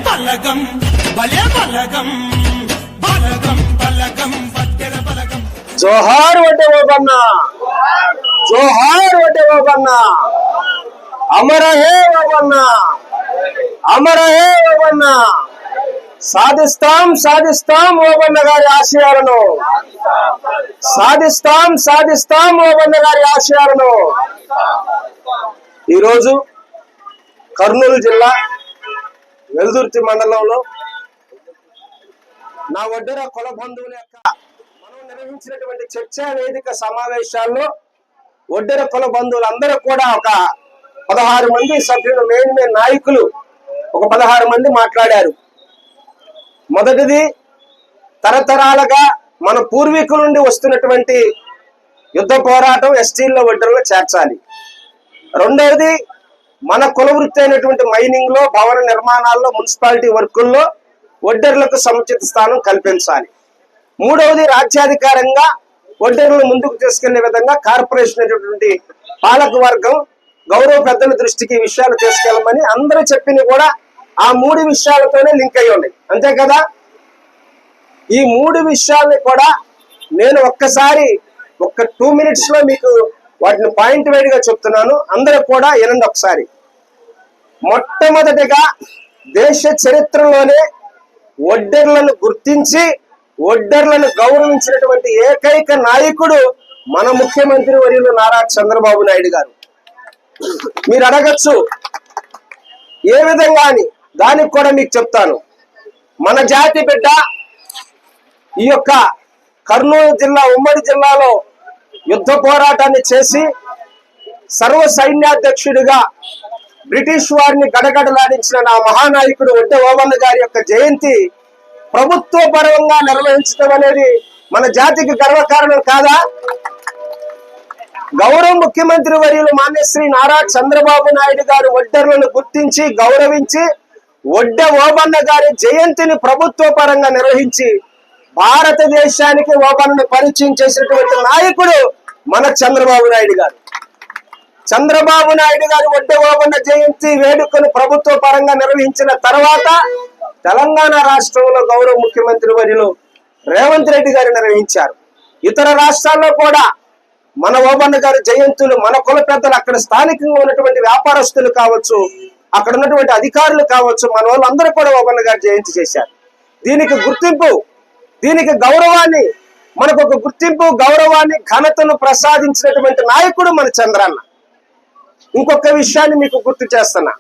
బలగం భలే బలగం బలగం బలగం వడ్డెర బలగం. జోహార్ వడ్డే ఓబన్న, జోహార్ వడ్డే ఓబన్న, అమర హే ఓబన్న, అమర హే ఓబన్న. సాధిస్తాం సాధిస్తాం ఓబన్న గారి ఆశయాలను, సాధిస్తాం సాధిస్తాం ఓబన్న గారి ఆశయాలను. ఈరోజు కర్నూలు జిల్లా వెల్దుర్తి మండలంలో నా వడ్డెర కుల బంధువుల యొక్క మనం నిర్వహించినటువంటి చర్చా వేదిక సమావేశాల్లో వడ్డెర కుల బంధువులందరూ కూడా ఒక 16 మంది సభ్యులు, మెయిన్ నాయకులు ఒక 16 మంది మాట్లాడారు. మొదటిది, తరతరాలుగా మన పూర్వీకుల నుండి వస్తున్నటువంటి యుద్ధ పోరాటం ఎస్టీల్లో వడ్డెరలో చేర్చాలి. రెండవది, మన కుల వృత్తి అయినటువంటి మైనింగ్ లో, భవన నిర్మాణాల్లో, మున్సిపాలిటీ వర్కుల్లో వడ్డెరలకు సముచిత స్థానం కల్పించాలి. మూడవది, రాజ్యాధికారంగా వడ్డెరలను ముందుకు తీసుకెళ్లే విధంగా కార్పొరేషన్ అయినటువంటి పాలక వర్గం గౌరవ పెద్దల దృష్టికి ఈ విషయాలు తీసుకెళ్ళమని అందరూ చెప్పింది కూడా ఆ 3 విషయాలతోనే లింక్ అయ్యి ఉన్నాయి, అంతే కదా. ఈ 3 విషయాల్ని కూడా నేను ఒక్కసారి 2 minutes లో మీకు వాటిని పాయింట్ వైడ్ గా చెప్తున్నాను, అందరూ కూడా వినండి ఒకసారి. మొట్టమొదటిగా, దేశ చరిత్రలోనే వడ్డెర్లను గుర్తించి వడ్డెర్లను గౌరవించినటువంటి ఏకైక నాయకుడు మన ముఖ్యమంత్రి వర్యులు నారా చంద్రబాబు నాయుడు గారు. మీరు అడగచ్చు ఏ విధంగా అని, దానికి కూడా మీకు చెప్తాను. మన జాతి బిడ్డ ఈ యొక్క కర్నూలు జిల్లా, ఉమ్మడి జిల్లాలో యుద్ధ పోరాటాన్ని చేసి సర్వ సైన్యాధ్యక్షుడిగా బ్రిటిష్ వారిని గడగడలాడించిన నా మహానాయకుడు వడ్డే ఓబన్న గారి యొక్క జయంతి ప్రభుత్వ పరంగా నిర్వహించడం అనేది మన జాతికి గర్వకారణం కాదా? గౌరవ ముఖ్యమంత్రి వర్యులు మాన్యశ్రీ నారా చంద్రబాబు నాయుడు గారు వడ్డెర్లను గుర్తించి గౌరవించి వడ్డే ఓబన్న గారి జయంతిని ప్రభుత్వ పరంగా నిర్వహించి భారతదేశానికి ఓబన్నను పరిచయం చేసినటువంటి నాయకుడు మన చంద్రబాబు నాయుడు గారు. చంద్రబాబు నాయుడు గారు వడ్డే ఓబన్న జయంతి వేడుకను ప్రభుత్వ పరంగా నిర్వహించిన తర్వాత తెలంగాణ రాష్ట్రంలో గౌరవ ముఖ్యమంత్రి వర్యులు రేవంత్ రెడ్డి గారు నిర్వహించారు. ఇతర రాష్ట్రాల్లో కూడా మన ఓబన్న గారి జయంతులు, మన కుల పెద్దలు, అక్కడ స్థానికంగా ఉన్నటువంటి వ్యాపారస్తులు కావచ్చు, అక్కడ ఉన్నటువంటి అధికారులు కావచ్చు, మన వాళ్ళందరూ కూడా ఓబన్న గారి జయంతి చేశారు. దీనికి గుర్తింపు, దీనికి గౌరవాన్ని, మనకు ఒక గుర్తింపు, గౌరవాన్ని, ఘనతను ప్రసాదించినటువంటి నాయకుడు మన చంద్రన్న. ఇంకొక విషయాన్ని మీకు గుర్తు చేస్తున్నా.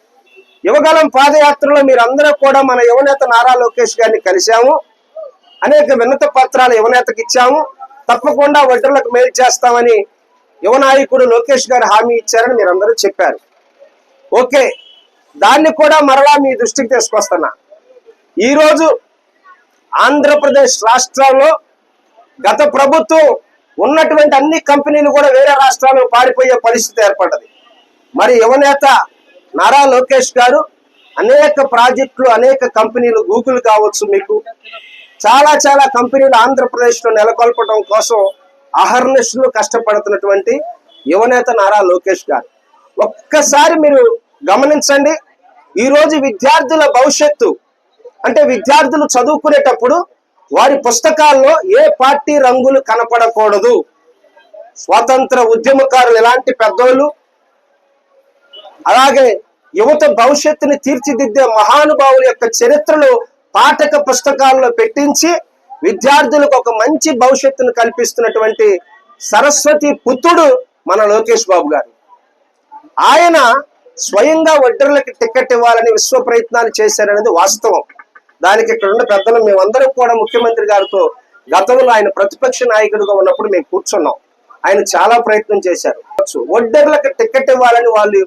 యువగలం పాదయాత్రలో మీరందరూ కూడా మన యువనేత నారా లోకేష్ గారిని కలిశాము, అనేక వినత పత్రాలు యువనేతకు ఇచ్చాము, తప్పకుండా వడ్డెర్లకు మేలు చేస్తామని యువ నాయకుడు లోకేష్ గారు హామీ ఇచ్చారని మీరందరూ చెప్పారు. ఓకే, దాన్ని కూడా మరలా మీ దృష్టికి తీసుకొస్తున్నా. ఈరోజు ఆంధ్రప్రదేశ్ రాష్ట్రంలో గత ప్రభుత్వం ఉన్నటువంటి అన్ని కంపెనీలు కూడా వేరే రాష్ట్రాలకు పారిపోయే పరిస్థితి ఏర్పడ్డది. మరి యువనేత నారా లోకేష్ గారు అనేక ప్రాజెక్టులు, అనేక కంపెనీలు, గూగుల్ కావచ్చు, మీకు చాలా కంపెనీలు ఆంధ్రప్రదేశ్ లో నెలకొల్పడం కోసం అహర్నిశలు కష్టపడుతున్నటువంటి యువనేత నారా లోకేష్ గారు. ఒక్కసారి మీరు గమనించండి, ఈరోజు విద్యార్థుల భవిష్యత్తు అంటే విద్యార్థులు చదువుకునేటప్పుడు వారి పుస్తకాల్లో ఏ పార్టీ రంగులు కనపడకూడదు. స్వాతంత్ర ఉద్యమకారులు ఎలాంటి పెద్దోళ్ళు, అలాగే యువత భవిష్యత్తుని తీర్చిదిద్దే మహానుభావుల యొక్క చరిత్రలు పాఠక పుస్తకాల్లో పెట్టించి విద్యార్థులకు ఒక మంచి భవిష్యత్తును కల్పిస్తున్నటువంటి సరస్వతి పుత్రుడు మన లోకేష్ బాబు గారు. ఆయన స్వయంగా వడ్డెర్లకు టికెట్ ఇవ్వాలని విశ్వ ప్రయత్నాలు చేశారనేది వాస్తవం. దానికి ఇక్కడ ఉన్న పెద్దలు మేమందరం కూడా ముఖ్యమంత్రి గారితో గతంలో ఆయన ప్రతిపక్ష నాయకుడిగా ఉన్నప్పుడు మేము కూర్చున్నాం. ఆయన చాలా ప్రయత్నం చేశారు. వడ్డెర్లకు టికెట్ ఇవ్వాలని వాళ్ళు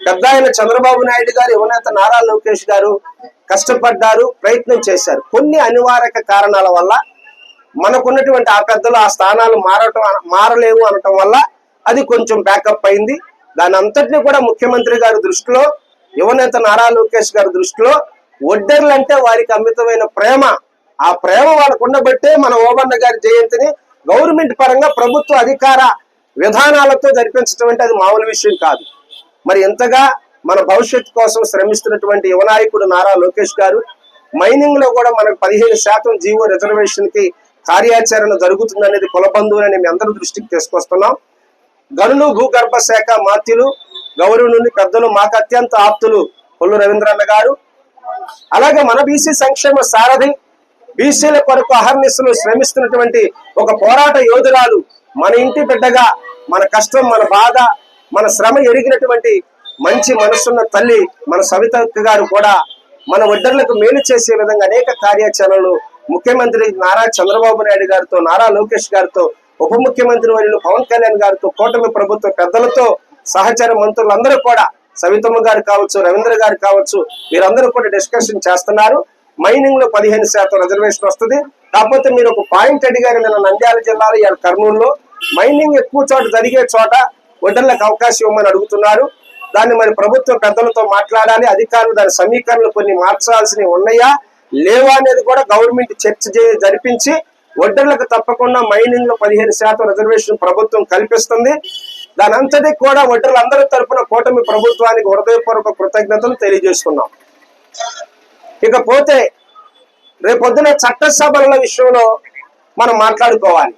పెద్ద ఆయన చంద్రబాబు నాయుడు గారు, యువనేత నారా లోకేష్ గారు కష్టపడ్డారు, ప్రయత్నం చేశారు. కొన్ని అనివార్య కారణాల వల్ల మనకున్నటువంటి ఆ పెద్దలు ఆ స్థానాలు మారలేవు అనటం వల్ల అది కొంచెం బ్యాకప్ అయింది. దాని అంతటినీ కూడా ముఖ్యమంత్రి గారి దృష్టిలో, యువనేత నారా లోకేష్ గారి దృష్టిలో వడ్డెర్లు అంటే వారికి అమితమైన ప్రేమ. ఆ ప్రేమ వాళ్ళకు ఉండబట్టే మన ఓబన్న గారి జయంతిని గవర్నమెంట్ పరంగా ప్రభుత్వ అధికార విధానాలతో జరిపించడం అంటే అది మామూలు విషయం కాదు. మరి ఎంతగా మన భవిష్యత్తు కోసం శ్రమిస్తున్నటువంటి యువ నాయకుడు నారా లోకేష్ గారు, మైనింగ్ లో కూడా మనకు 15% జీవో రిజర్వేషన్ కి కార్యాచరణ జరుగుతుందనేది కుల బంధువులని మీ అందరి దృష్టికి తీసుకొస్తున్నాం. గనులు భూగర్భ శాఖ మాత్యులు గౌరవనుని పెద్దలు మాకు అత్యంత ఆప్తులు కొల్లు రవీంద్రన్న గారు, అలాగే మన బీసీ సంక్షేమ సారథి, బీసీల కొరకు అహర్నిశలు శ్రమిస్తున్నటువంటి ఒక పోరాట యోధురాలు, మన ఇంటి బిడ్డగా మన కష్టం, మన బాధ, మన శ్రమ ఎరిగినటువంటి మంచి మనసున్న తల్లి మన సవితక్క గారు కూడా మన ఒడ్డర్లకు మేలు చేసే విధంగా అనేక కార్యాచరణలు ముఖ్యమంత్రి నారా చంద్రబాబు నాయుడు గారితో, నారా లోకేష్ గారితో, ఉప ముఖ్యమంత్రి వర్యులు పవన్ కళ్యాణ్ గారితో, కూటమి ప్రభుత్వ పెద్దలతో, సహచర మంత్రులందరూ కూడా, సవితమ్మ గారు కావచ్చు, రవీంద్ర గారు కావచ్చు, వీరందరూ కూడా డిస్కషన్ చేస్తున్నారు. మైనింగ్ లో 15% రిజర్వేషన్ వస్తుంది. కాకపోతే మీరు ఒక పాయింట్ అడిగారు నిన్న నంద్యాల జిల్లాలో, ఇవాళ కర్నూలులో మైనింగ్ ఎక్కువ చోట జరిగే చోట ఒడ్డర్లకు అవకాశం ఇవ్వమని అడుగుతున్నారు. దాన్ని మరి ప్రభుత్వ పెద్దలతో మాట్లాడాలి. అధికారులు దాని సమీకరణలు కొన్ని మార్చాల్సినవి ఉన్నాయా లేవా అనేది కూడా గవర్నమెంట్ చర్చ జరిపించి ఒడ్డర్లకు తప్పకుండా మైనింగ్ లో 15% రిజర్వేషన్ ప్రభుత్వం కల్పిస్తుంది. దాని అంతటి కూడా ఒడ్డర్లందరి తరపున కూటమి ప్రభుత్వానికి హృదయపూర్వక కృతజ్ఞతలు తెలియజేస్తున్నాం. ఇకపోతే రేపొద్దున చట్టసభల విషయంలో మనం మాట్లాడుకోవాలి.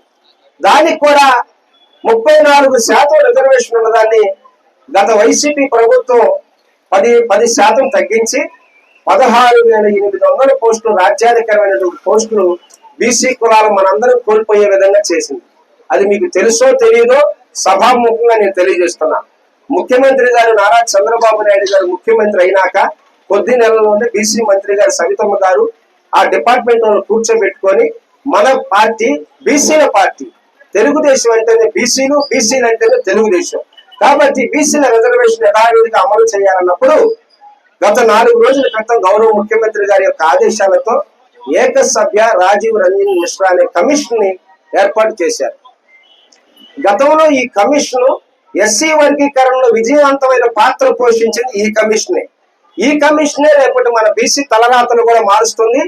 దానికి కూడా 34% రిజర్వేషన్ ఉన్నదాన్ని గత వైసీపీ ప్రభుత్వం 10% తగ్గించి 16,800 పోస్టులు, రాజ్యాధికారమైనటువంటి పోస్టులు బీసీ కులాలు మనందరం కోల్పోయే విధంగా చేసింది. అది మీకు తెలుసో తెలియదో సభాముఖంగా నేను తెలియజేస్తున్నాను. ముఖ్యమంత్రి గారు నారా చంద్రబాబు నాయుడు గారు ముఖ్యమంత్రి అయినాక కొద్ది నెలల్లోనే బీసీ మంత్రి గారు సవితమ్మ గారు ఆ డిపార్ట్మెంట్ వాళ్ళు కూర్చోబెట్టుకొని మన పార్టీ బీసీల పార్టీ, తెలుగుదేశం అంటేనే బీసీలు, బీసీలు అంటేనే తెలుగుదేశం, కాబట్టి బీసీల రిజర్వేషన్ యథావిధిగా అమలు చేయాలన్నప్పుడు గత 4 రోజుల క్రితం గౌరవ ముఖ్యమంత్రి గారి యొక్క ఆదేశాలతో ఏకసభ్య రాజీవ్ రంజన్ మిశ్రా అనే కమిషన్ ని ఏర్పాటు చేశారు. గతంలో ఈ కమిషన్ ఎస్సీ వర్గీకరణలో విజయవంతమైన పాత్ర పోషించింది ఈ కమిషనే రేపటి మన బీసీ తలరాతను కూడా మారుస్తుంది.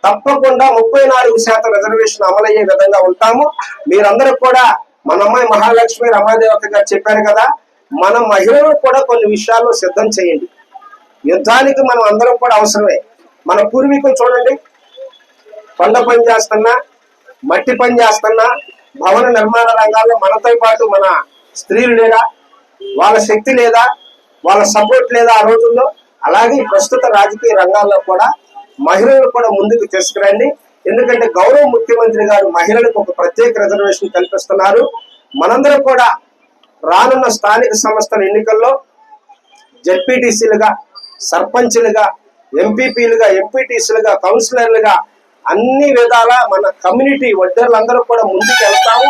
తప్పకుండా 34% రిజర్వేషన్ అమలయ్యే విధంగా ఉంటాము. మీరందరూ కూడా మన అమ్మాయి మహాలక్ష్మి రమాదేవత గారు చెప్పారు కదా, మన మహిళలు కూడా కొన్ని విషయాల్లో సిద్ధం చేయండి. యుద్ధానికి మనం అందరం కూడా అవసరమే. మన పూర్వీకులు చూడండి, కొండ పని చేస్తున్నా, మట్టి పని చేస్తున్నా, భవన నిర్మాణ రంగాల్లో మనతో పాటు మన స్త్రీలు లేదా, వాళ్ళ శక్తి లేదా, వాళ్ళ సపోర్ట్ లేదా ఆ రోజుల్లో. అలాగే ప్రస్తుత రాజకీయ రంగాల్లో కూడా మహిళలు కూడా ముందుకు తీసుకురండి. ఎందుకంటే గౌరవ ముఖ్యమంత్రి గారు మహిళలకు ఒక ప్రత్యేక రిజర్వేషన్ కల్పిస్తున్నారు. మనందరం కూడా రానున్న స్థానిక సంస్థల ఎన్నికల్లో జెడ్పీటీసీలుగా, సర్పంచ్లుగా, ఎంపీపీలుగా, ఎంపీటీసీలుగా, కౌన్సిలర్లుగా అన్ని విధాల మన కమ్యూనిటీ ఒడ్డర్లందరూ కూడా ముందుకు వెళ్తాము.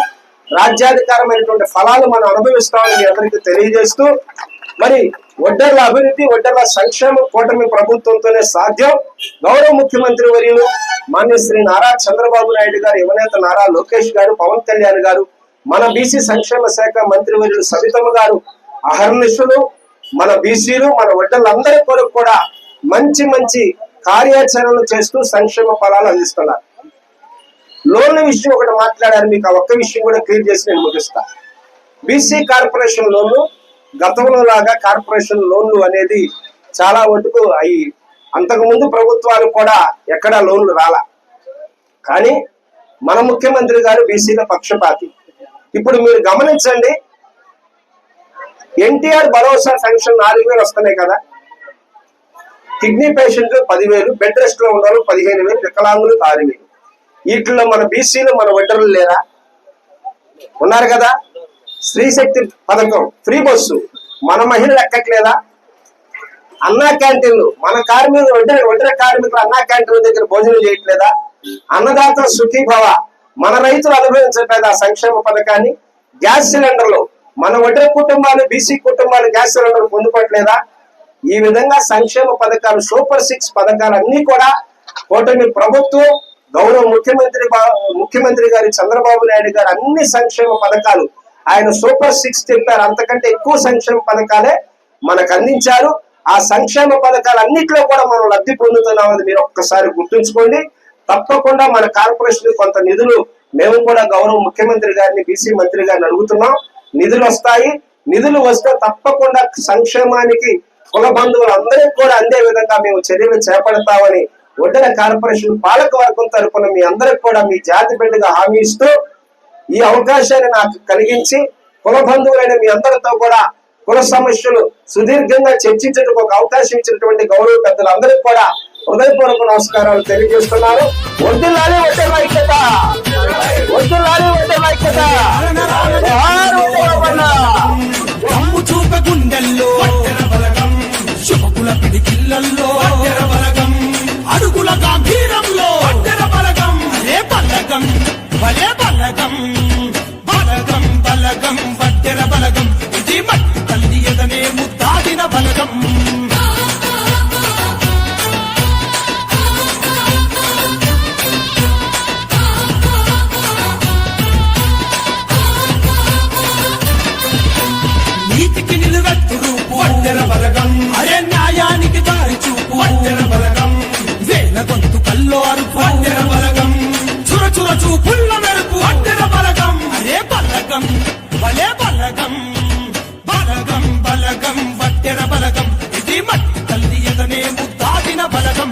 రాజ్యాధికారమైనటువంటి ఫలాలు మనం అనుభవిస్తామని మీ అందరికీ తెలియజేస్తూ, మరి ఒడ్డర్ల అభివృద్ధి, ఒడ్డర్ల సంక్షేమం కూటమి ప్రభుత్వంతోనే సాధ్యం. గౌరవ ముఖ్యమంత్రి వర్యులు మాన్య శ్రీ నారా చంద్రబాబు నాయుడు గారు, యువనేత నారా లోకేష్ గారు, పవన్ కళ్యాణ్ గారు, మన బీసీ సంక్షేమ శాఖ మంత్రి వర్యులు సవితమ్మ గారు అహర్నిశలు మన బీసీలు, మన ఒడ్డర్లందరి కొరకు కూడా మంచి మంచి కార్యాచరణలు చేస్తూ సంక్షేమ ఫలాలు అందిస్తున్నారు. లోన్ల విషయం ఒకటి మాట్లాడారు, మీకు ఆ ఒక్క విషయం కూడా క్లియర్ చేసి నేను ముగిస్తా. బీసీ కార్పొరేషన్ లోన్లు గతంలో లాగా కార్పొరేషన్ లోన్లు అనేది చాలా వరకు అయి అంతకుముందు ప్రభుత్వాలు కూడా ఎక్కడా లోన్లు రాలా. కానీ మన ముఖ్యమంత్రి గారు బీసీల పక్షపాతి. ఇప్పుడు మీరు గమనించండి, ఎన్టీఆర్ భరోసా పెన్షన్ 4,000 వస్తున్నాయి కదా, కిడ్నీ పేషెంట్లు 10,000, బెడ్ రెస్ట్ లో ఉన్న 15,000, వికలాంగులు 6,000. వీటిలో మన బీసీలు, మన ఒడ్డర్లు లేరా? ఉన్నారు కదా. స్త్రీ శక్తి పథకం, ఫ్రీ బస్సు మన మహిళలు ఎక్కట్లేదా? అన్నా క్యాంటీన్లు మన కార్మికులు, ఒంటరి కార్మికులు అన్నా క్యాంటీన్ల దగ్గర భోజనం చేయట్లేదా? అన్నదాత సుఖీభవ మన రైతులు అనుభవించట్లేదా సంక్షేమ పథకాన్ని? గ్యాస్ సిలిండర్లు మన ఒంటరి కుటుంబాలు, బీసీ కుటుంబాలు గ్యాస్ సిలిండర్ పొందుకోవట్లేదా? ఈ విధంగా సంక్షేమ పథకాలు, సూపర్ 6 పథకాలు అన్ని కూడా కూటమి ప్రభుత్వం, గౌరవ ముఖ్యమంత్రి గారి చంద్రబాబు నాయుడు గారు అన్ని సంక్షేమ పథకాలు ఆయన సూపర్ 6 చెప్పారు. అంతకంటే ఎక్కువ సంక్షేమ పథకాలే మనకు అందించారు. ఆ సంక్షేమ పథకాలన్నింటిలో కూడా మనం లబ్ధి పొందుతున్నామని మీరు ఒక్కసారి గుర్తుంచుకోండి. తప్పకుండా మన కార్పొరేషన్ కొంత నిధులు మేము కూడా గౌరవ ముఖ్యమంత్రి గారిని, బీసీ మంత్రి గారిని అడుగుతున్నాం. నిధులు వస్తాయి. నిధులు వస్తే తప్పకుండా సంక్షేమానికి కుల బంధువులందరికీ కూడా అందే విధంగా మేము చర్యలు చేపడతామని ఒడ్డెర కార్పొరేషన్ పాలక వర్గం తరపున మీ అందరికి కూడా మీ జాతి బిడ్డగా హామీ ఇస్తూ ఈ అవకాశాన్ని నాకు కలిగించి కుల బంధువులైన మీ అందరితో కూడా కుల సమస్యలు సుదీర్ఘంగా చర్చించడానికి ఒక అవకాశం ఇచ్చినటువంటి గౌరవ పెద్దలందరికీ కూడా హృదయపూర్వక నమస్కారాలు తెలియజేస్తున్నారు. వడ్డిల్లాలి ఒడ్డెర ఐక్యత, వడ్డిల్లాలి ఒడ్డెర ఐక్యత. జోహార్ ఒడ్డెర ఓబన్న. దమ్ము చూప గుండెల్లో ఒడ్డెర బలగం, శుభకుల పిడికిళ్ళల్లో ఒడ్డెర బలగం, అడుగుల గాంభీరంలో ఒడ్డెర బలగం. అరే బలగం భలే బలగం, బలగం బలగం ఒడ్డెర బలగం. ఇది మట్టి తల్లి ఎదనే ముద్దాడిన బలగం. నీతికి నిలువెత్తు రూపు ఒడ్డెర బలగం, అరే న్యాయానికి దారి చూపు ఒడ్డెర బలగం. వేల గొంతు కల్లో అరుపు ఒడ్డెర బలగం, చురచుర చూపుల్ల మెరుపు ఒడ్డెర బలగం. అరే బలగం భలే బలగం, బలగం బలగం ఒడ్డెర బలగం. ఇది మట్టి తల్లి ఎదనే ముద్దాడిన బలగం.